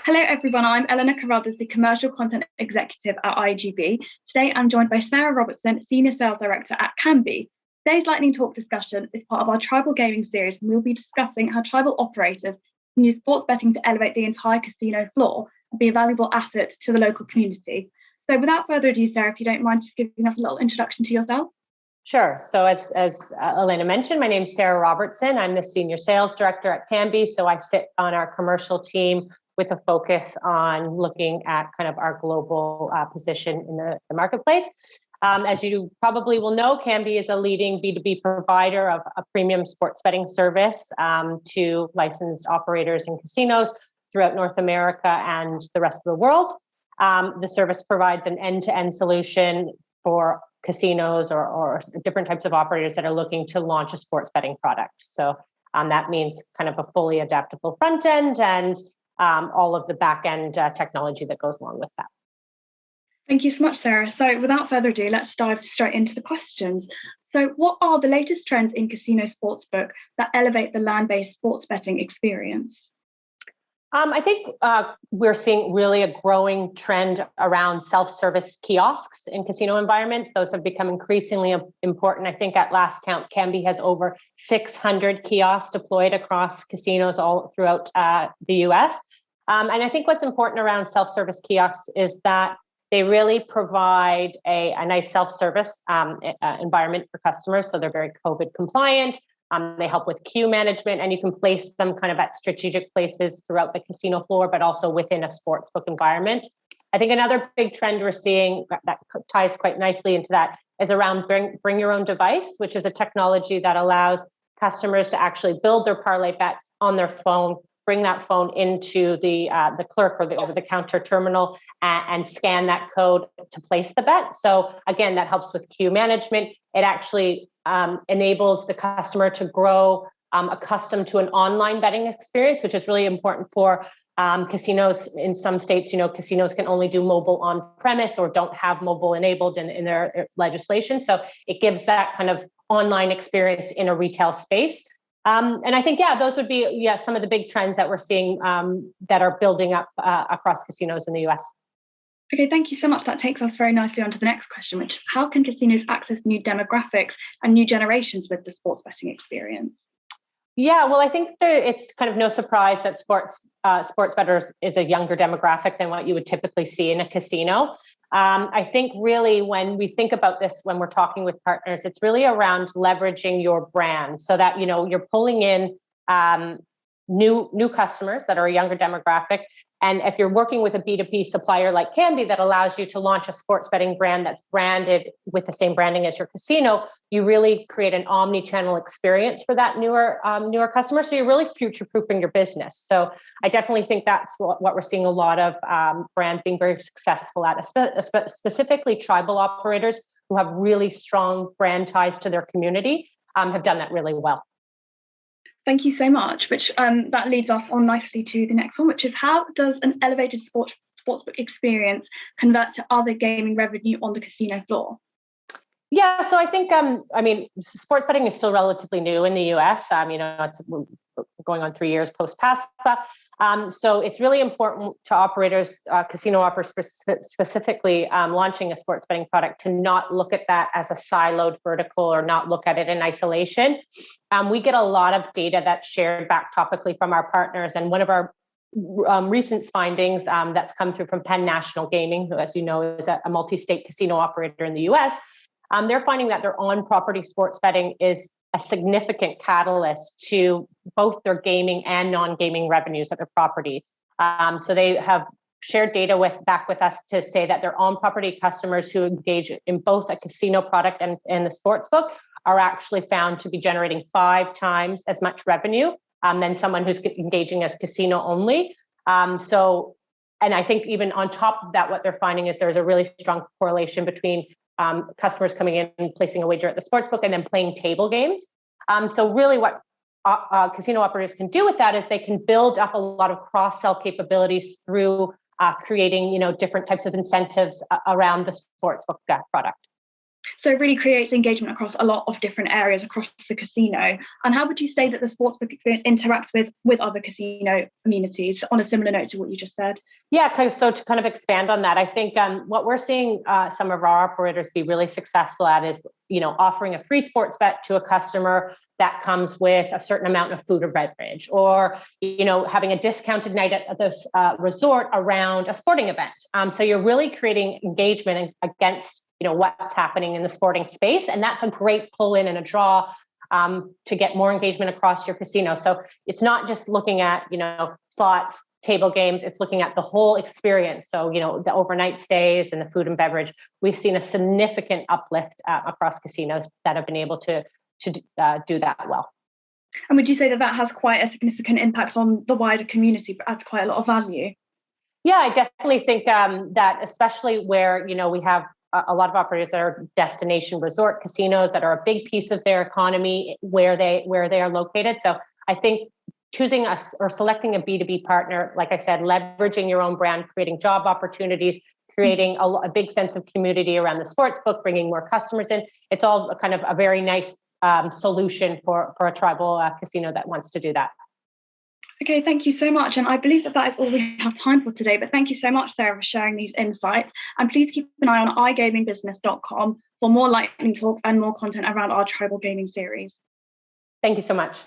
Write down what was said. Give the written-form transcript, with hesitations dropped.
Hello, everyone. I'm Elena Carruthers, the Commercial Content Executive at IGB. Today, I'm joined by Sarah Robertson, Senior Sales Director at Kambi. Today's Lightning Talk discussion is part of our Tribal Gaming series, and we'll be discussing how tribal operators can use sports betting to elevate the entire casino floor and be a valuable asset to the local community. So, without further ado, Sarah, if you don't mind just giving us a little introduction to yourself. Sure. So as Elena mentioned, my name's Sarah Robertson. I'm the Senior Sales Director at Kambi. So I sit on our commercial team with a focus on looking at kind of our global position in the marketplace. As you probably will know, Kambi is a leading B2B provider of a premium sports betting service to licensed operators and casinos throughout North America and the rest of the world. The service provides an end-to-end solution for casinos or different types of operators that are looking to launch a sports betting product. So that means kind of a fully adaptable front end and all of the back end technology that goes along with that. Thank you so much, Sarah. So without further ado, let's dive straight into the questions. So what are the latest trends in casino sportsbook that elevate the land-based sports betting experience? I think we're seeing really a growing trend around self-service kiosks in casino environments. Those have become increasingly important. I think at last count, Kambi has over 600 kiosks deployed across casinos all throughout the US. And I think what's important around self-service kiosks is that they really provide a nice self-service environment for customers. So they're very COVID compliant. They help with queue management, and you can place them kind of at strategic places throughout the casino floor, but also within a sportsbook environment. I think another big trend we're seeing that ties quite nicely into that is around bring your own device, which is a technology that allows customers to actually build their parlay bets on their phone, bring that phone into the clerk or the over-the-counter terminal and scan that code to place the bet. So again, that helps with queue management. It actually enables the customer to grow accustomed to an online betting experience, which is really important for casinos. In some states, casinos can only do mobile on premise or don't have mobile enabled in their legislation. So it gives that kind of online experience in a retail space. And I think, those would be some of the big trends that we're seeing that are building up across casinos in the US. Okay, thank you so much. That takes us very nicely on to the next question, which is how can casinos access new demographics and new generations with the sports betting experience? Yeah, well, I think it's kind of no surprise that sports bettors is a younger demographic than what you would typically see in a casino. I think really when we think about this, when we're talking with partners, it's really around leveraging your brand so that, you're pulling in new customers that are a younger demographic. And if you're working with a B2B supplier like Kambi that allows you to launch a sports betting brand that's branded with the same branding as your casino, you really create an omni-channel experience for that newer customer. So you're really future-proofing your business. So I definitely think that's what we're seeing a lot of brands being very successful at, specifically tribal operators who have really strong brand ties to their community, have done that really well. Thank you so much, which that leads us on nicely to the next one, which is how does an elevated sportsbook experience convert to other gaming revenue on the casino floor? Yeah, so I think, sports betting is still relatively new in the US. It's going on 3 years post-PASPA. So it's really important to operators, casino operators specifically, launching a sports betting product to not look at that as a siloed vertical or not look at it in isolation. We get a lot of data that's shared back topically from our partners. And one of our recent findings that's come through from Penn National Gaming, who, as you know, is a multi-state casino operator in the US, they're finding that their on-property sports betting is a significant catalyst to both their gaming and non-gaming revenues at their property. So they have shared data back with us to say that their on-property customers who engage in both a casino product and the sports book are actually found to be generating 5 times as much revenue than someone who's engaging as casino only. And I think even on top of that, what they're finding is there's a really strong correlation between customers coming in and placing a wager at the sportsbook and then playing table games. So really what casino operators can do with that is they can build up a lot of cross-sell capabilities through creating, different types of incentives around the sportsbook product. So it really creates engagement across a lot of different areas across the casino. And how would you say that the sportsbook experience interacts with other casino amenities on a similar note to what you just said? Yeah, so to kind of expand on that, I think what we're seeing some of our operators be really successful at is, offering a free sports bet to a customer that comes with a certain amount of food or beverage, or, having a discounted night at this resort around a sporting event. So you're really creating engagement against, what's happening in the sporting space. And that's a great pull in and a draw to get more engagement across your casino. So it's not just looking at, slots, table games, it's looking at the whole experience. So, the overnight stays and the food and beverage, we've seen a significant uplift across casinos that have been able to do that well. And would you say that has quite a significant impact on the wider community, but adds quite a lot of value? Yeah, I definitely think that, especially where, we have a lot of operators that are destination resort casinos that are a big piece of their economy where they are located. So I think choosing us or selecting a B2B partner, like I said, leveraging your own brand, creating job opportunities, creating a big sense of community around the sports book, bringing more customers in. It's all kind of a very nice solution for a tribal casino that wants to do that. Okay, thank you so much. And I believe that is all we have time for today. But thank you so much, Sarah, for sharing these insights. And please keep an eye on igamingbusiness.com for more lightning talks and more content around our tribal gaming series. Thank you so much.